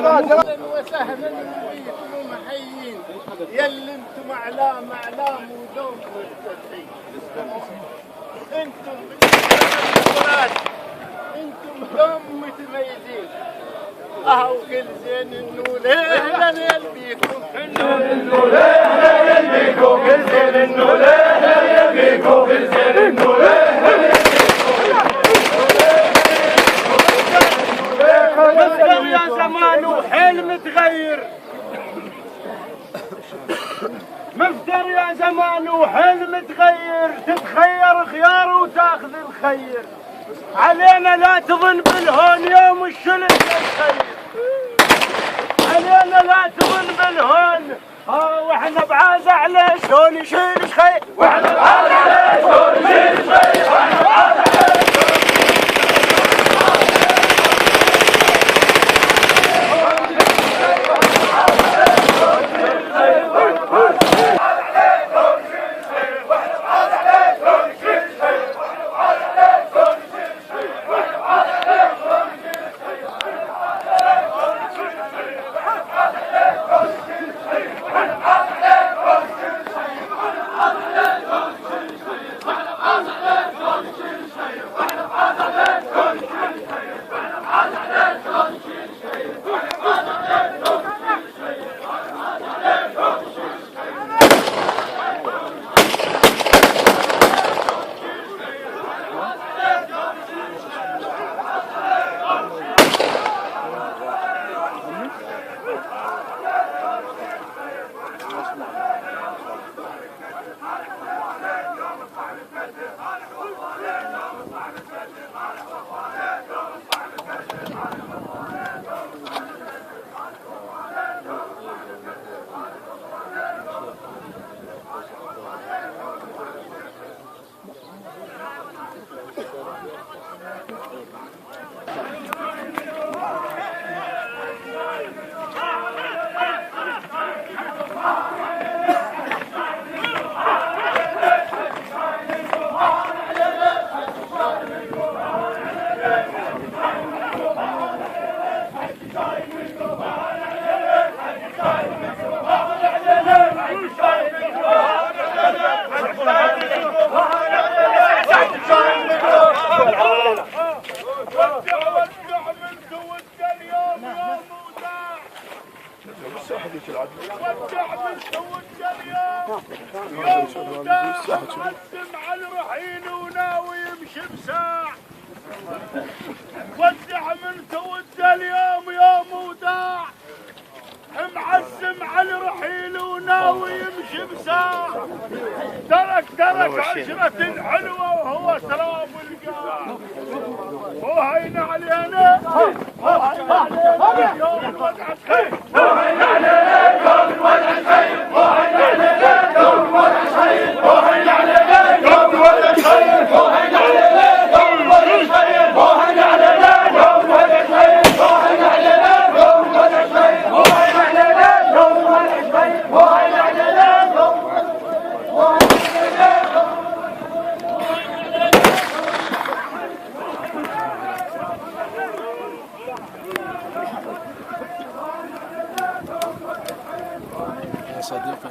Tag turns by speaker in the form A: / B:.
A: اهلا وسهلا بكم محيين يلي انتم اعلام ودوم مرتاحين. انتم دوم متميزين. وكل زين النول اهلا يلبيكم النول اهلا يلبيكم كل زين النول اهلا يلبيكم كل زين النول اهلا مصدر يا زمان وحيل متغير. مصدر يا زمان وحيل متغير. تتخير خيار وتاخذ الخير. علينا لا تظن بالهون يوم الشلت الخير. علينا لا تظن بالهون. واحنا بعازة عليه شلون يشيل خير. واحنا بعازة عليه شلون يشيل خير. واحنا بعازة عليه مقدم على الرحيل وناوي يمشي بساع. ودع من تود اليوم يوم وداع. معزم على الرحيل وناوي يمشي بساع. ترك عشرة حلوة وهو تراب القاع. وهين علينا يوم الوضع خير. وهين علينا يوم الوضع خير. وهين علينا يوم الوضع خير. وهين علينا يوم الوضع خير. وهين علينا يوم الوضع خير. وهين علينا يوم الوضع خير. وهين علينا يوم الوضع خير. وهين علينا يوم الوضع خير. وهين علينا
B: يا صديقي